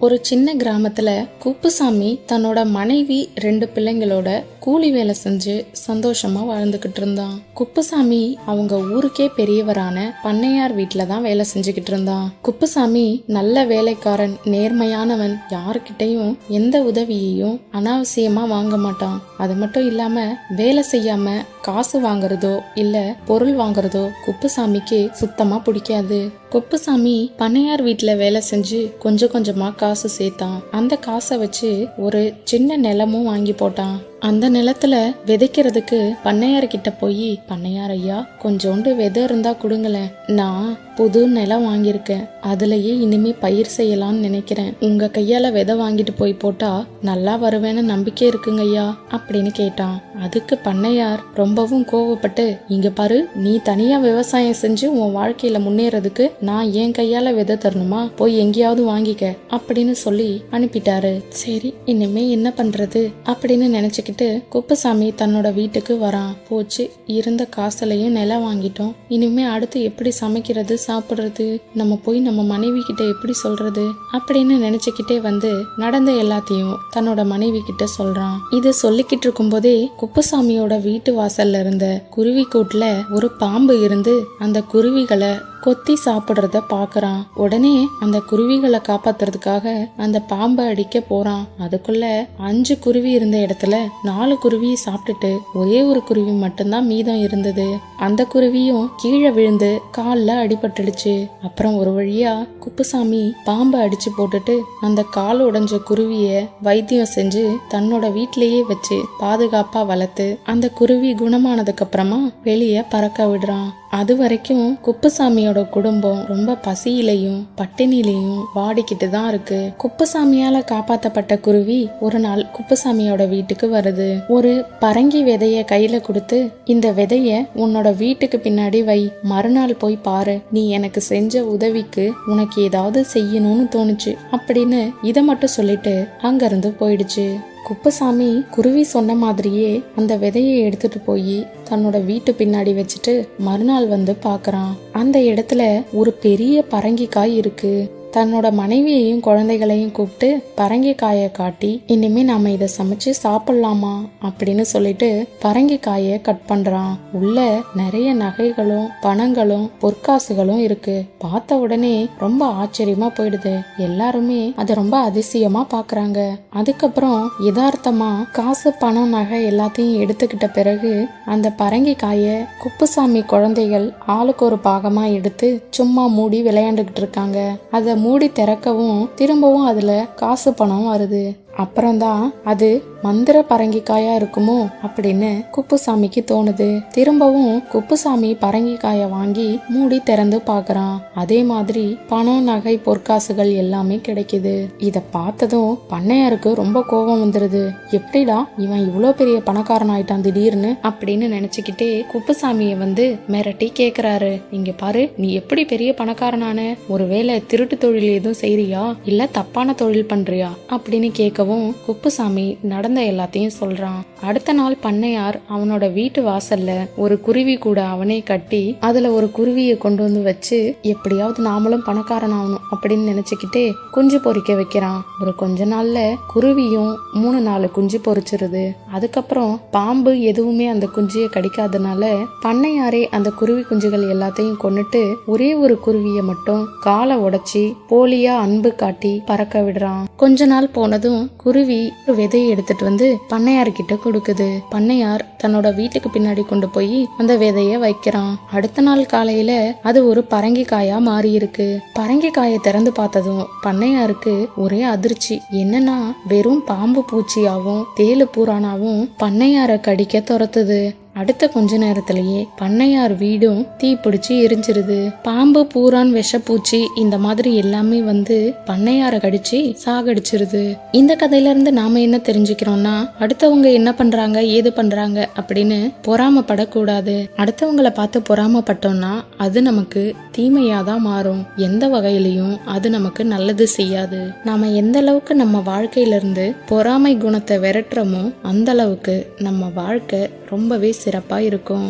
ஒரு சின்ன கிராமத்துல குப்புசாமி தன்னோட மனைவி 2 பிள்ளைங்களோட கூலி வேலை செஞ்சு சந்தோஷமா வாழ்ந்துகிட்டு இருந்தான். குப்புசாமி அவங்க ஊருக்கே பெரியவரான பண்ணையார் வீட்டுல தான் வேலை செஞ்சுக்கிட்டு இருந்தான். குப்புசாமி நல்ல வேலைக்காரன், நேர்மையானவன், யாருக்கிட்டையும் எந்த உதவியையும் அனாவசியமா வாங்க மாட்டான். அது மட்டும் இல்லாம வேலை செய்யாம காசு வாங்குறதோ இல்ல பொருள் வாங்குறதோ குப்புசாமிக்கு சுத்தமா பிடிக்காது. குப்புசாமி பண்ணையார் வீட்டுல வேலை செஞ்சு கொஞ்சம் கொஞ்சமா காசு சேர்த்தான். அந்த காசை வச்சு ஒரு சின்ன நிலமும் வாங்கி போட்டான். அந்த நிலத்துல விதைக்கிறதுக்கு பண்ணையார்கிட்ட போய், பண்ணையார் ஐயா, கொஞ்சோண்டு விதை இருந்தா கொடுங்களேன், நான் புது நிலம் வாங்கியிருக்கேன், அதுலயே இனிமே பயிர் செய்யலாம்னு நினைக்கிறேன், உங்க கையால விதை வாங்கிட்டு போய் போட்டா நல்லா வருவேன்னு நம்பிக்கை இருக்குங்க ஐயா அப்படின்னு கேட்டான். அதுக்கு பண்ணையார் ரொம்பவும் கோவப்பட்டு, இங்க பாரு, நீ தனியா விவசாயம் செஞ்சு உன் வாழ்க்கையில முன்னேறதுக்கு நான் என் கையால விதை தரணுமா, போய் எங்கேயாவது வாங்கிக்க அப்படின்னு சொல்லி அனுப்பிட்டாரு. சரி, இனிமே என்ன பண்றது அப்படின்னு நினைச்சுக்கிட்டு குப்புசாமி தன்னோட வீட்டுக்கு வரான். போச்சு, இருந்த காசுலையும் நிலம் வாங்கிட்டோம், இனிமே அடுத்து எப்படி சமைக்கிறது, சாப்பிடுறது, நம்ம போய் நம்ம மனைவி கிட்ட எப்படி சொல்றது அப்படின்னு நினைச்சுக்கிட்டே வந்து நடந்த எல்லாத்தையும் தன்னோட மனைவி கிட்ட சொல்றான். இது சொல்லிக்கிட்டு இருக்கும் போதே குப்புசாமியோட வீட்டு வாசல்ல இருந்த குருவி கூட்டுல ஒரு பாம்பு இருந்து அந்த குருவிகளை கொத்தி சாப்பிடுறத பாக்குறான். உடனே அந்த குருவிகளை காப்பாத்துறதுக்காக அந்த பாம்பை அடிக்க போறான். அதுக்குள்ள 5 குருவி இருந்த இடத்துல 4 குருவியை சாப்பிட்டுட்டு ஒரே ஒரு குருவி மட்டும்தான் மீதம் இருந்தது. அந்த குருவியும் கீழே விழுந்து கால்ல அடிபட்டுடுச்சு. அப்புறம் ஒரு வழியா குப்புசாமி பாம்பை அடிச்சு போட்டுட்டு அந்த கால் உடைஞ்ச குருவிய வைத்தியம் செஞ்சு தன்னோட வீட்டிலேயே வச்சு பாதுகாப்பா வளர்த்து அந்த குருவி குணமானதுக்கு அப்புறமா வெளியே பறக்க விடுறான். அது வரைக்கும் குப்புசாமியோட குடும்பம் ரொம்ப பசியிலையும் பட்டினிலையும் வாடிக்கிட்டு தான் இருக்கு. குப்புசாமியால காப்பாத்தப்பட்ட குருவி ஒரு நாள் குப்புசாமியோட வீட்டுக்கு வருது. ஒரு பரங்கி விதைய கையில கொடுத்து, இந்த விதைய உன்னோட வீட்டுக்கு பின்னாடி வை, மறுநாள் போய் பாரு, நீ எனக்கு செஞ்ச உதவிக்கு உனக்கு ஏதாவது செய்யணும்னு தோணுச்சு அப்படின்னு இதை மட்டும் சொல்லிட்டு அங்கிருந்து போயிடுச்சு. குப்புசாமி குருவி சொன்ன மாதிரியே அந்த விதையை எடுத்துட்டு போய் தன்னோட வீட்டு பின்னாடி வச்சுட்டு மறுநாள் வந்து பாக்குறான். அந்த இடத்துல ஒரு பெரிய பரங்கிக்காய் இருக்கு. தன்னோட மனைவியையும் குழந்தைகளையும் கூப்பிட்டு பரங்கிக்காயை காட்டி, இனிமே நாம இதை சமைச்சு சாப்பிடலாமா அப்படின்னு சொல்லிட்டு பரங்கிக்காயை கட் பண்றான். உள்ள நிறைய நகைகளும் பணங்களும் பொற்காசுகளும் இருக்கு. பார்த்த உடனே ரொம்ப ஆச்சரியமா போயிடுது. எல்லாருமே அதை ரொம்ப அதிசயமா பாக்குறாங்க. அதுக்கப்புறம் யதார்த்தமா காசு பணம் நகை எல்லாத்தையும் எடுத்துக்கிட்ட பிறகு அந்த பரங்கிக்காயை குப்புசாமி குழந்தைகள் ஆளுக்கு ஒரு பாகமா எடுத்து சும்மா மூடி விளையாண்டுகிட்டு இருக்காங்க. அதை மூடி திறக்கவும் திரும்பவும் அதுல காசு பணம் வருது. அப்புறம்தான் அது மந்திர பரங்கிக்காயா இருக்குமோ அப்படின்னு குப்புசாமிக்கு தோணுது. திரும்பவும் குப்புசாமி பரங்கிக்காய வாங்கி மூடி திறந்து பாக்குறான். அதே மாதிரி பணம் நகை பொற்காசுகள் எல்லாமே கிடைக்குது. இத பார்த்ததும் பண்ணையாருக்கு ரொம்ப கோபம் வந்துருது. எப்படிடா இவன் இவ்வளோ பெரிய பணக்காரன் ஆயிட்டான் திடீர்னு அப்படின்னு நினைச்சுக்கிட்டே குப்புசாமிய வந்து மிரட்டி கேக்குறாரு. இங்க பாரு, நீ எப்படி பெரிய பணக்காரனான? ஒருவேளை திருட்டு தொழில் எதுவும் செய்யறியா இல்ல தப்பான தொழில் பண்றியா அப்படின்னு கேட்க குப்புசாமி நடந்த எல்லாத்தையும் சொல்றான். அடுத்த நாள் பண்ணையார் அவனோட வீட்டு வாசல்ல ஒரு குருவி கூட அவனே கட்டி அதுல ஒரு குருவியை கொண்டு வந்து வச்சு, எப்படியாவது நாமளும் பணக்காரன் ஆகணும் அப்படின்னு நினைச்சுக்கிட்டே குஞ்சு பொறிக்க வைக்கிறான். ஒரு கொஞ்ச நாள்ல குருவியும் 3-4 குஞ்சு பொறிச்சிருது. அதுக்கப்புறம் பாம்பு எதுவுமே அந்த குஞ்சியை கடிக்காதனால பண்ணையாரே அந்த குருவி குஞ்சுகள் எல்லாத்தையும் கொன்னுட்டு ஒரே ஒரு குருவியை மட்டும் காலை உடைச்சி போலியா அன்பு காட்டி பறக்க விடுறான். கொஞ்ச நாள் போனதும் குருவி விதையை எடுத்துட்டு வந்து பண்ணையார்கிட்ட கொடுக்குது. பண்ணையார் தன்னோட வீட்டுக்கு பின்னாடி கொண்டு போய் அந்த விதைய வைக்கிறான். அடுத்த நாள் காலையில அது ஒரு பரங்கிக்காயா மாறி இருக்கு. பரங்கிக்காயை திறந்து பார்த்ததும் பண்ணையாருக்கு ஒரே அதிர்ச்சி. என்னன்னா, வெறும் பாம்பு பூச்சியாவும் தேளு பூரானாவும் பண்ணையார கடிக்க துரத்துது. அடுத்த கொஞ்ச நேரத்திலேயே பண்ணையார் வீடும் தீ பிடிச்சு எரிஞ்சிருது. பாம்பு பூரான் விஷப்பூச்சி இந்த மாதிரி எல்லாமே வந்து பண்ணையார கடிச்சு சாகடிச்சிருது. இந்த கதையில இருந்து நாம என்ன தெரிஞ்சுக்கிறோம்னா, அடுத்தவங்க என்ன பண்றாங்க ஏது பண்றாங்க அப்படின்னு பொறாமப்படக்கூடாது. அடுத்தவங்களை பார்த்து பொறாமப்பட்டோம்னா அது நமக்கு தீமையாதான் மாறும். எந்த வகையிலையும் அது நமக்கு நல்லது செய்யாது. நாம எந்த அளவுக்கு நம்ம வாழ்க்கையில இருந்து பொறாமை குணத்தை விரட்டுறோமோ அந்த அளவுக்கு நம்ம வாழ்க்கை ரொம்பவே சிறப்பா இருக்கும்.